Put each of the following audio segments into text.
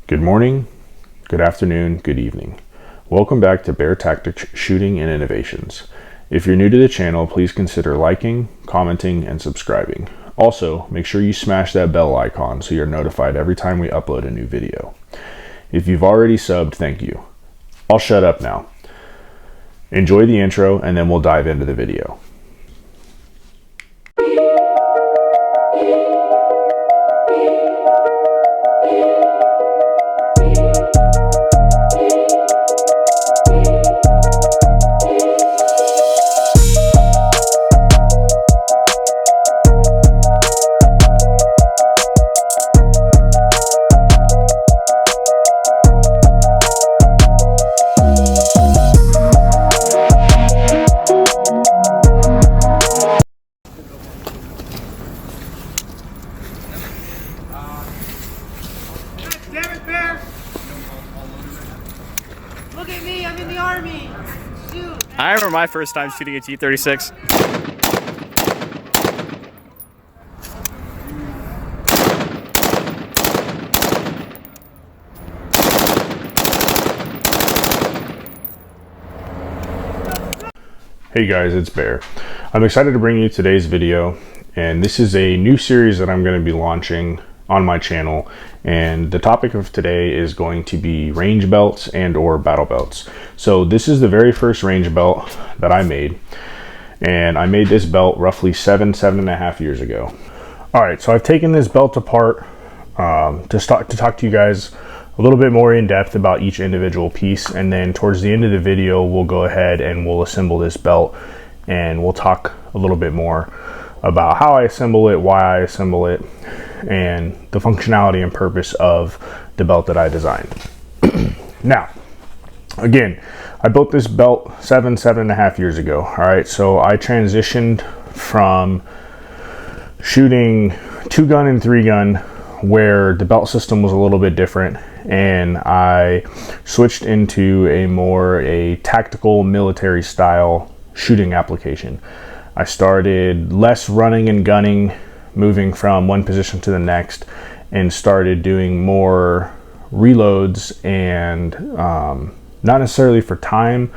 Good morning, good afternoon, good evening. Welcome back to Bear Tactics Shooting and Innovations. If you're new to the channel, please consider liking, commenting, and subscribing. Also, make sure you smash that bell icon so you're notified every time we upload a new video. If you've already subbed, thank you. I'll shut up now. Enjoy the intro and then we'll dive into the video. Damn it, Bear! Look at me, I'm in the army! Shoot! I remember my first time shooting a T-36. Hey guys, it's Bear. I'm excited to bring you today's video, and this is a new series that I'm going to be launching on my channel, and the topic of today is going to be range belts and or battle belts. So this is the very first range belt that I made, and I made this belt roughly seven and a half years ago. All right, so I've taken this belt apart to talk to you guys a little bit more in depth about each individual piece, and then towards the end of the video we'll go ahead and we'll assemble this belt, and we'll talk a little bit more about how I assemble it, why I assemble it, and the functionality and purpose of the belt that I designed. Now, again, I built this belt seven and a half years ago. All right, so I transitioned from shooting 2-gun and 3-gun, where the belt system was a little bit different, and I switched into a tactical military style shooting application. I started less running and gunning, moving from one position to the next, and started doing more reloads, and not necessarily for time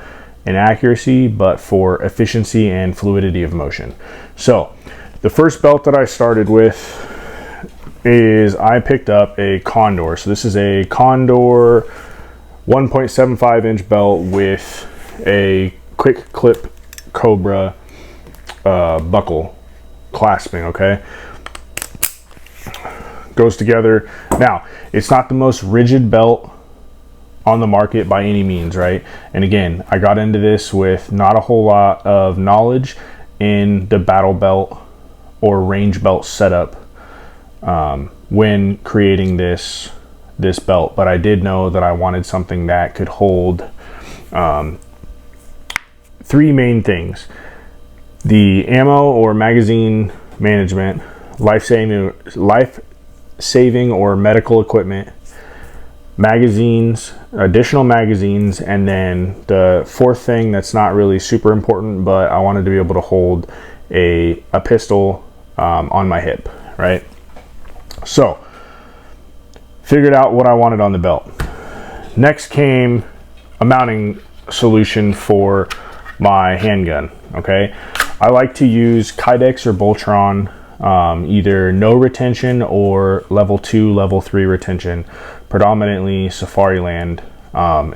and accuracy, but for efficiency and fluidity of motion. So the first belt that I started with is I picked up a Condor. So this is a Condor 1.75 inch belt with a quick clip Cobra buckle clasping. Okay, goes together. Now, it's not the most rigid belt on the market by any means, right? And again, I got into this with not a whole lot of knowledge in the battle belt or range belt setup when creating this belt, but I did know that I wanted something that could hold three main things: the ammo or magazine management, life-saving or medical equipment, magazines, additional magazines, and then the fourth thing that's not really super important, but I wanted to be able to hold a pistol on my hip, right? So figured out what I wanted on the belt. Next came a mounting solution for my handgun. Okay, I like to use Kydex or Boltron, either no retention or level 2, level 3 retention. Predominantly Safariland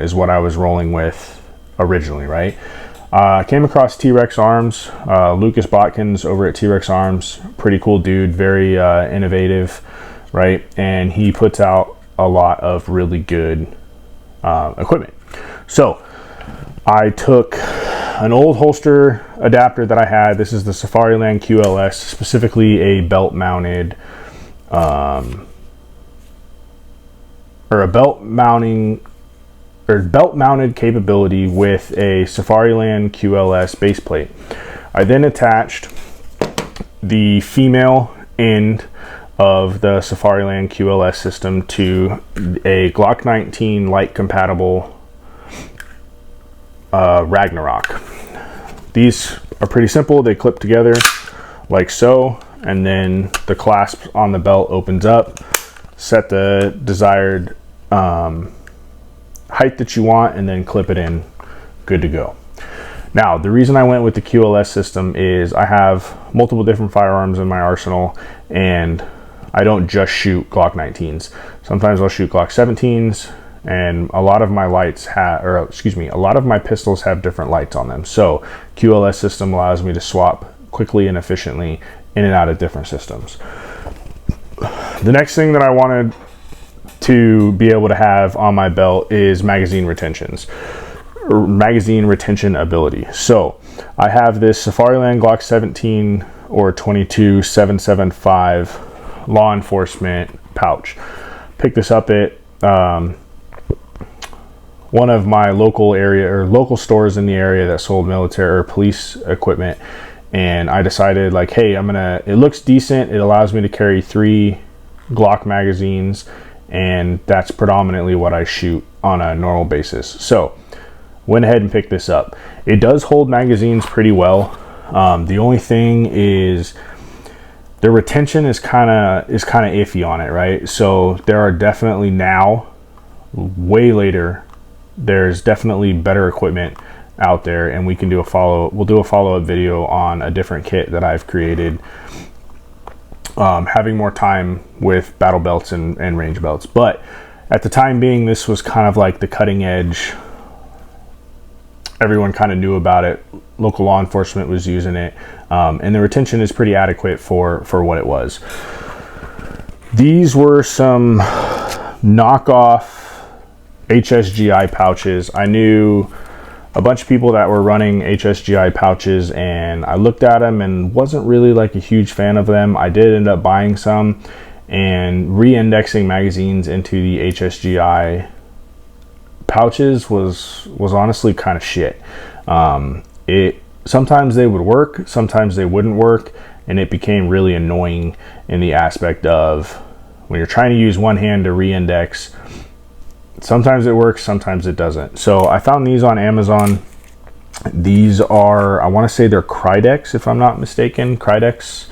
is what I was rolling with originally, right? I came across T-Rex Arms, Lucas Botkins over at T-Rex Arms, pretty cool dude, very innovative, right? And he puts out a lot of really good equipment. So I took an old holster adapter that I had. This is the Safariland QLS, specifically a belt mounted belt mounted capability with a Safariland QLS base plate. I then attached the female end of the Safariland QLS system to a Glock 19 light compatible Ragnarok. These are pretty simple. They clip together like so, and then the clasp on the belt opens up. Set the desired height that you want, and then clip it in, good to go. Now, the reason I went with the QLS system is I have multiple different firearms in my arsenal, and I don't just shoot Glock 19s. Sometimes I'll shoot Glock 17s, and a lot of my a lot of my pistols have different lights on them. So QLS system allows me to swap quickly and efficiently in and out of different systems. The next thing that I wanted to be able to have on my belt is magazine retentions, or magazine retention ability. So I have this Safariland Glock 17 or 22 775 law enforcement pouch. Picked this up at one of my local stores in the area that sold military or police equipment, and I decided, like, hey, it looks decent. It allows me to carry 3 Glock magazines, and that's predominantly what I shoot on a normal basis. So went ahead and picked this up. It does hold magazines pretty well. The only thing is the retention is kind of iffy on it, right? So there are definitely now, way later, there's definitely better equipment out there, and we'll do a follow-up video on a different kit that I've created, having more time with battle belts and range belts. But at the time being, this was kind of like the cutting edge. Everyone kind of knew about it. Local law enforcement was using it, and the retention is pretty adequate for what it was. These were some knockoff HSGI pouches. I knew a bunch of people that were running HSGI pouches, and I looked at them and wasn't really like a huge fan of them. I did end up buying some, and re-indexing magazines into the HSGI pouches was honestly kind of shit. Sometimes they would work, sometimes they wouldn't work, and it became really annoying in the aspect of when you're trying to use one hand to re-index. Sometimes it works, sometimes it doesn't. So I found these on Amazon. These are, I want to say they're Krydex, if I'm not mistaken. Krydex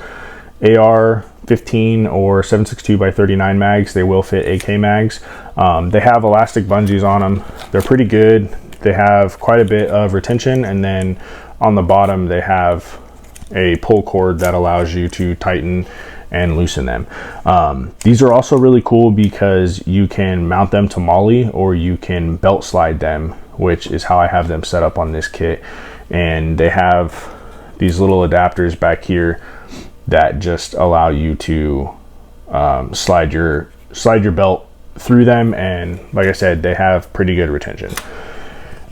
AR-15 or 7.62x39 mags. They will fit AK mags. They have elastic bungees on them. They're pretty good. They have quite a bit of retention, and then on the bottom they have a pull cord that allows you to tighten and loosen them. These are also really cool because you can mount them to molly, or you can belt slide them, which is how I have them set up on this kit. And they have these little adapters back here that just allow you to slide your belt through them, and like I said, they have pretty good retention.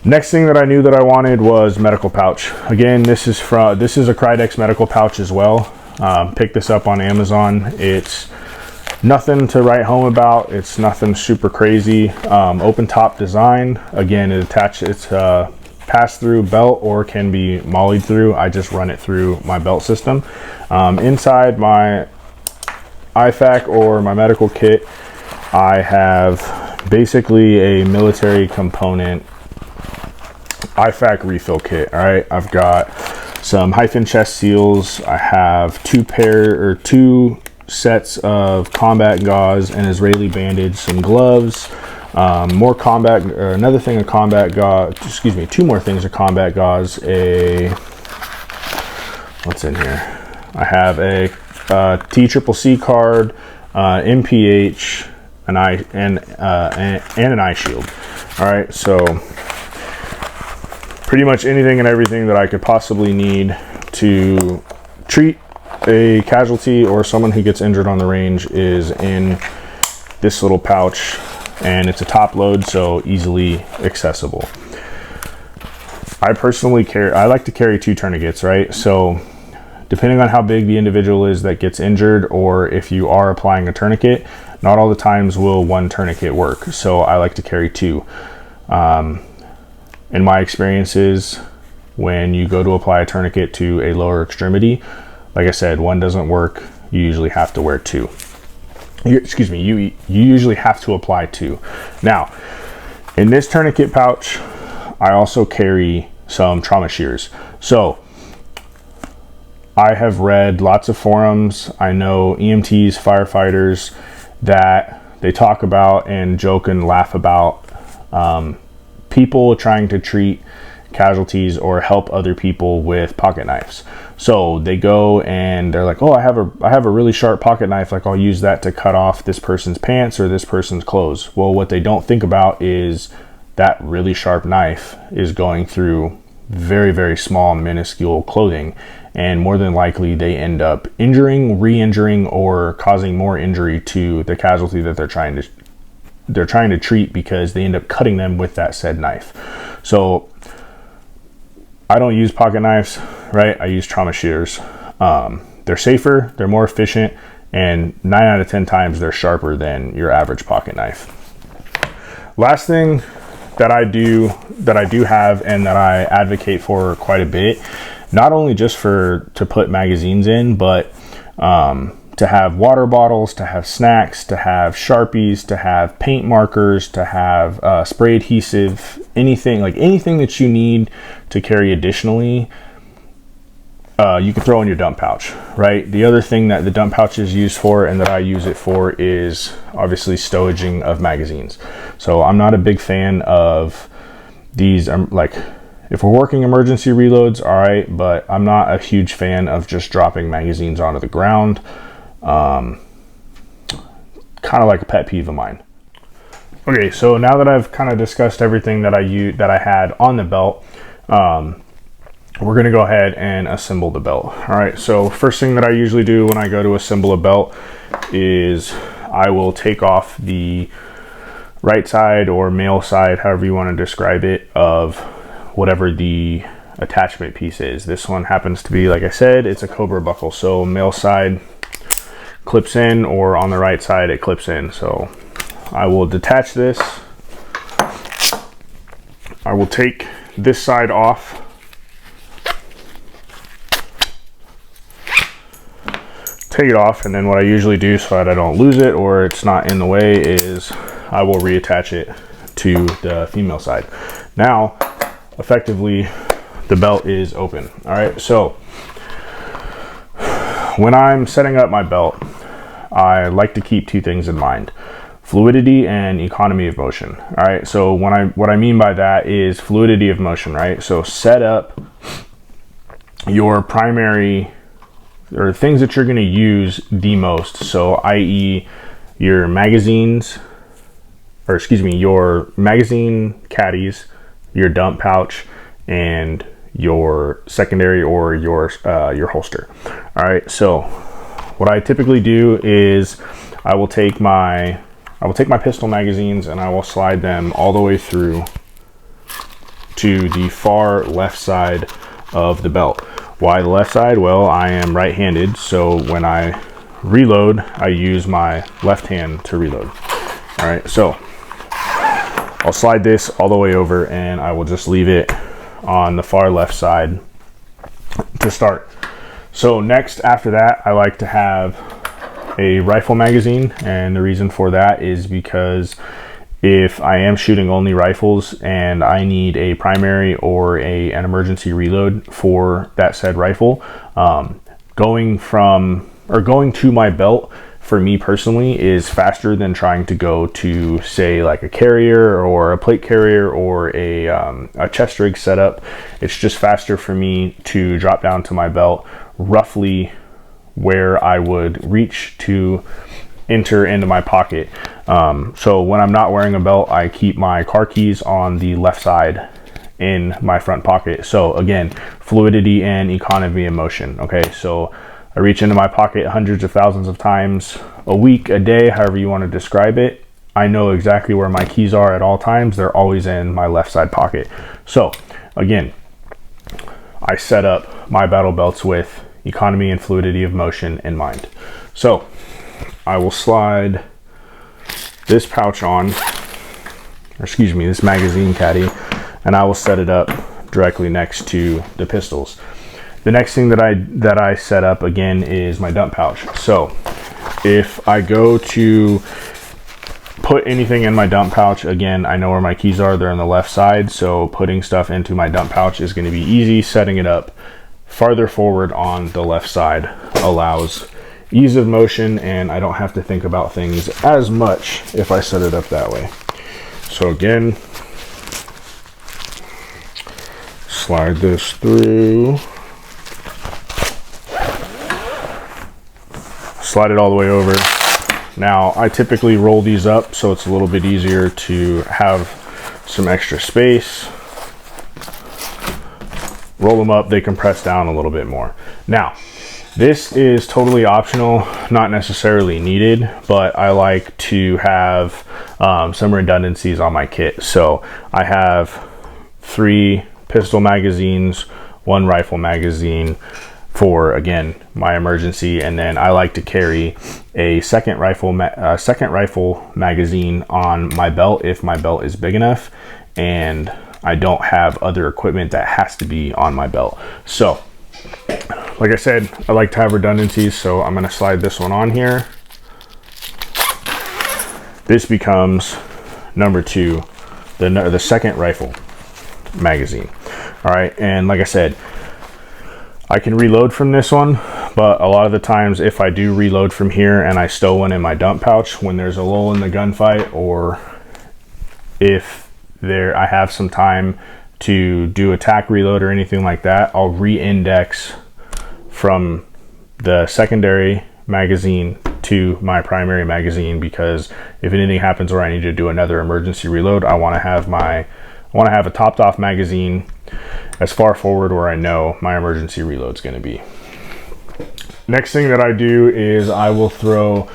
Next thing that I knew that I wanted was medical pouch. Again, this is a Krydex medical pouch as well. Picked this up on Amazon. It's nothing to write home about. It's nothing super crazy. Open top design. Again, it's pass-through belt or can be mollied through. I just run it through my belt system. Inside my IFAK or my medical kit, I have basically a military component IFAK refill kit. All right, I've got some hyphen chest seals. I have two sets of combat gauze, an Israeli bandage, some gloves, more combat, or another thing of combat gauze, excuse me, 2 more things of combat gauze, what's in here? I have a TCCC card, MPH, and an eye shield. All right, so pretty much anything and everything that I could possibly need to treat a casualty or someone who gets injured on the range is in this little pouch, and it's a top load, so easily accessible. I like to carry 2 tourniquets, right? So depending on how big the individual is that gets injured, or if you are applying a tourniquet, not all the times will 1 tourniquet work. So I like to carry 2. In my experiences, when you go to apply a tourniquet to a lower extremity, like I said, 1 doesn't work. You usually have to wear 2. You usually have to apply 2. Now, in this tourniquet pouch, I also carry some trauma shears. So I have read lots of forums. I know EMTs, firefighters, that they talk about and joke and laugh about people trying to treat casualties or help other people with pocket knives. So they go and they're like, oh, I have a really sharp pocket knife, like I'll use that to cut off this person's pants or this person's clothes. Well, what they don't think about is that really sharp knife is going through very, very small, minuscule clothing, and more than likely they end up injuring, re-injuring, or causing more injury to the casualty that they're trying to treat, because they end up cutting them with that said knife. So I don't use pocket knives, right? I use trauma shears. They're safer, they're more efficient, and 9 out of 10 times they're sharper than your average pocket knife. Last thing that I do have and that I advocate for quite a bit, not only just to put magazines in, but to have water bottles, to have snacks, to have Sharpies, to have paint markers, to have spray adhesive, anything that you need to carry additionally, you can throw in your dump pouch, right? The other thing that the dump pouch is used for, and that I use it for, is obviously stowaging of magazines. So I'm not a big fan of these. Like, if we're working emergency reloads, all right, but I'm not a huge fan of just dropping magazines onto the ground. Kind of like a pet peeve of mine. Okay, so now that I've kind of discussed everything that I had on the belt, we're going to go ahead and assemble the belt. All right, so first thing that I usually do when I go to assemble a belt is I will take off the right side or male side, however you want to describe it, of whatever the attachment piece is. This one happens to be, like I said, it's a Cobra buckle. So male side clips in, or on the right side it clips in. So I will detach this. I will take this side off. Take it off, and then what I usually do so that I don't lose it or it's not in the way is I will reattach it to the female side. Now, effectively, the belt is open. All right, so when I'm setting up my belt, I like to keep two things in mind: fluidity and economy of motion. All right, so what I mean by that is fluidity of motion, right? So set up your primary, or things that you're going to use the most. So i.e. your magazines, or excuse me, your magazine caddies, your dump pouch, and your secondary or your holster. All right, so what I typically do is I will take my pistol magazines and I will slide them all the way through to the far left side of the belt. Why the left side? Well, I am right-handed, so when I reload, I use my left hand to reload. All right, so I'll slide this all the way over and I will just leave it on the far left side to start. So next, after that, I like to have a rifle magazine, and the reason for that is because if I am shooting only rifles and I need a primary or an emergency reload for that said rifle, going to my belt for me personally is faster than trying to go to, say, like a carrier or a plate carrier or a chest rig setup. It's just faster for me to drop down to my belt roughly where I would reach to enter into my pocket. So when I'm not wearing a belt, I keep my car keys on the left side in my front pocket. So again, fluidity and economy of motion. Okay, so I reach into my pocket hundreds of thousands of times a week, a day, however you want to describe it. I know exactly where my keys are at all times. They're always in my left side pocket. So again, I set up my battle belts with economy and fluidity of motion in mind. So I will slide this pouch on, or excuse me, this magazine caddy, and I will set it up directly next to the pistols. The next thing that I set up again is my dump pouch. So if I go to put anything in my dump pouch, again, I know where my keys are. They're on the left side, so putting stuff into my dump pouch is going to be easy. Setting it up farther forward on the left side allows ease of motion, and I don't have to think about things as much if I set it up that way. So again, slide this through, slide it all the way over. Now I typically roll these up so it's a little bit easier to have some extra space. Roll them up, they compress down a little bit more. Now, this is totally optional, not necessarily needed, but I like to have some redundancies on my kit. So I have 3 pistol magazines, 1 rifle magazine for, again, my emergency, and then I like to carry a second rifle magazine on my belt if my belt is big enough and I don't have other equipment that has to be on my belt. So like I said, I like to have redundancies, so I'm going to slide this one on here. This becomes number 2, the second rifle magazine. All right, and like I said, I can reload from this one, but a lot of the times if I do reload from here and I stow one in my dump pouch when there's a lull in the gunfight, or if I have some time to do a tack reload or anything like that, I'll re-index from the secondary magazine to my primary magazine, because if anything happens where I need to do another emergency reload, I want to have a topped off magazine as far forward where I know my emergency reload is going to be. Next thing that I do is I will throw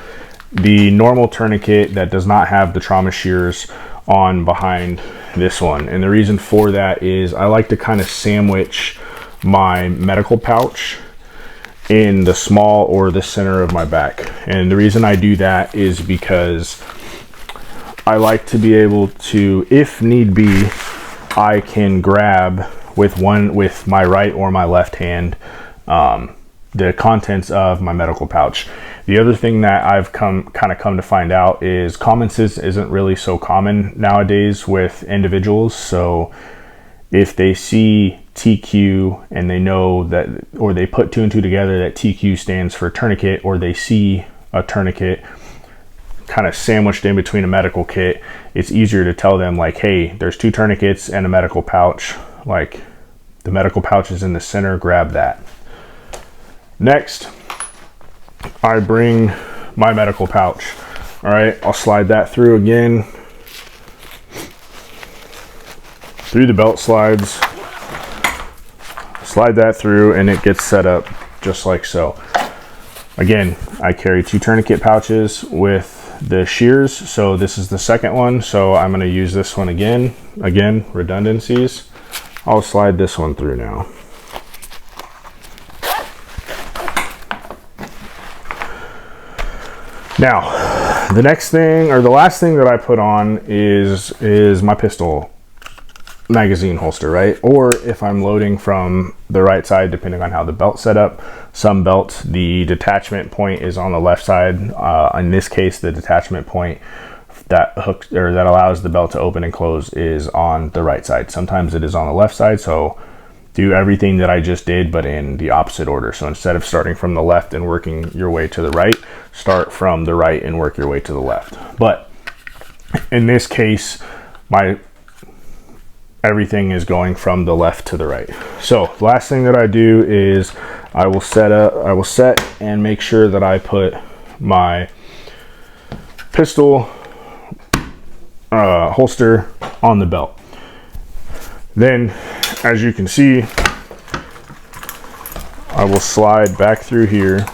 the normal tourniquet that does not have the trauma shears on behind this one, and the reason for that is I like to kind of sandwich my medical pouch in the small or the center of my back. And the reason I do that is because I like to be able to, if need be, I can grab with my right or my left hand the contents of my medical pouch. The other thing that I've come to find out is common sense isn't really so common nowadays with individuals. So if they see TQ and they know that, or they put 2 and 2 together that TQ stands for tourniquet, or they see a tourniquet kind of sandwiched in between a medical kit, it's easier to tell them like, hey, there's 2 tourniquets and a medical pouch. Like, the medical pouch is in the center, grab that. Next, I bring my medical pouch. All right, I'll slide that through again, through the belt slides, slide that through, and it gets set up just like so. Again, I carry 2 tourniquet pouches with the shears, so this is the second one, so I'm going to use this one again, redundancies. I'll slide this one through now. Now, the next thing, or the last thing that I put on is my pistol magazine holster, right? Or if I'm loading from the right side, depending on how the belt's set up. Some belts, the detachment point is on the left side. In this case, the detachment point that hooks, or that allows the belt to open and close, is on the right side. Sometimes it is on the left side, so do everything that I just did, but in the opposite order. So instead of starting from the left and working your way to the right, start from the right and work your way to the left. But in this case, everything is going from the left to the right. So the last thing that I do is I will set and make sure that I put my pistol holster on the belt. Then, as you can see, I will slide back through here,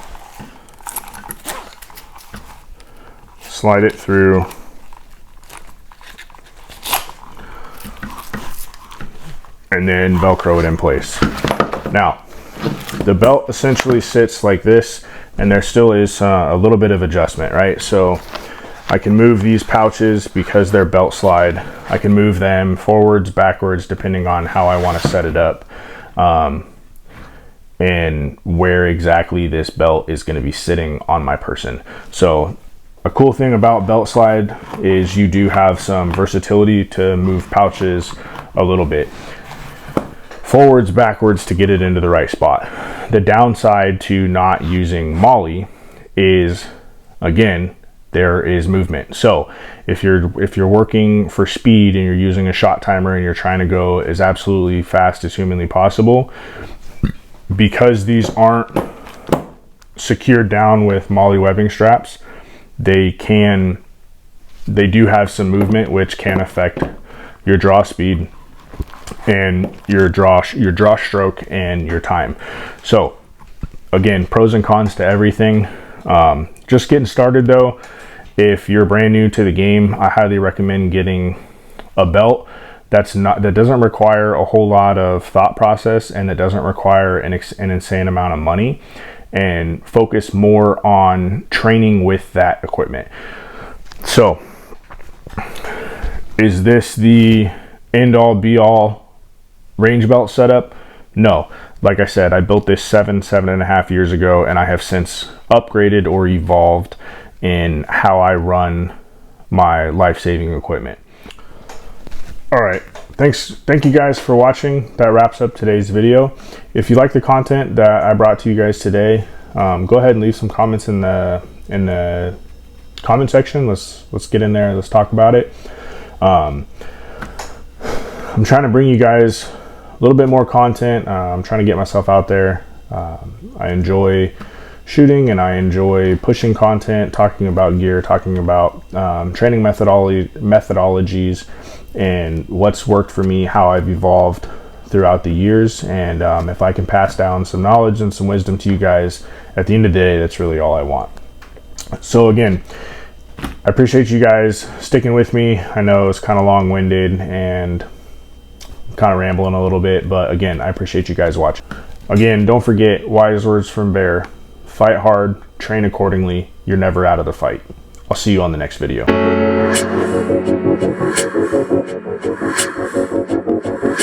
slide it through, and then Velcro it in place. Now, the belt essentially sits like this, and there still is a little bit of adjustment, right? So I can move these pouches because they're belt slide. I can move them forwards, backwards, depending on how I want to set it up, and where exactly this belt is going to be sitting on my person. So a cool thing about belt slide is you do have some versatility to move pouches a little bit forwards, backwards, to get it into the right spot. The downside to not using MOLLE is, again, there is movement. So if you're working for speed and you're using a shot timer and you're trying to go as absolutely fast as humanly possible, because these aren't secured down with MOLLE webbing straps, they do have some movement, which can affect your draw speed and your draw stroke and your time. So again, pros and cons to everything. Just getting started though, if you're brand new to the game, I highly recommend getting a belt that doesn't require a whole lot of thought process, and that doesn't require an insane amount of money, and focus more on training with that equipment. So is this the end all be all range belt setup? No. Like I said, I built this 7.5 years ago, and I have since upgraded or evolved in how I run my life-saving equipment. All right, thank you guys for watching. That wraps up today's video. If you like the content that I brought to you guys today, go ahead and leave some comments in the comment section. Let's get in there, let's talk about it. I'm trying to bring you guys a little bit more content. I'm trying to get myself out there. I enjoy shooting, and I enjoy pushing content, talking about gear, talking about training methodologies, and what's worked for me, how I've evolved throughout the years. And if I can pass down some knowledge and some wisdom to you guys, at the end of the day, that's really all I want. So again, I appreciate you guys sticking with me. I know it's kind of long-winded and kind of rambling a little bit, but again, I appreciate you guys watching. Again, don't forget, wise words from Bear: fight hard, train accordingly, you're never out of the fight. I'll see you on the next video.